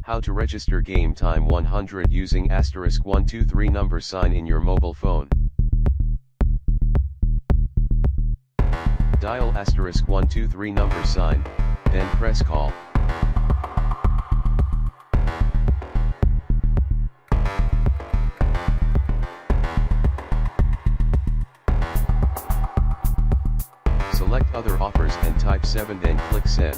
How to register game time 100 using *123 number sign in your mobile phone. Dial *123 number sign, then press call. Select other offers and type 7 then click send.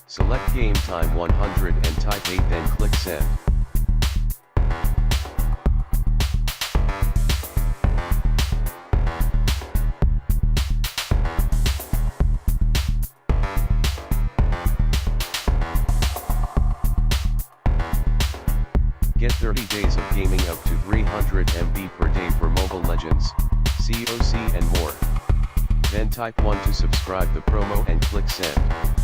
Select game time 100 and type 8 then click send. Get 30 days of gaming up to 300 MB per day for Mobile Legends, COC and more. Then type 1 to subscribe the promo and click send.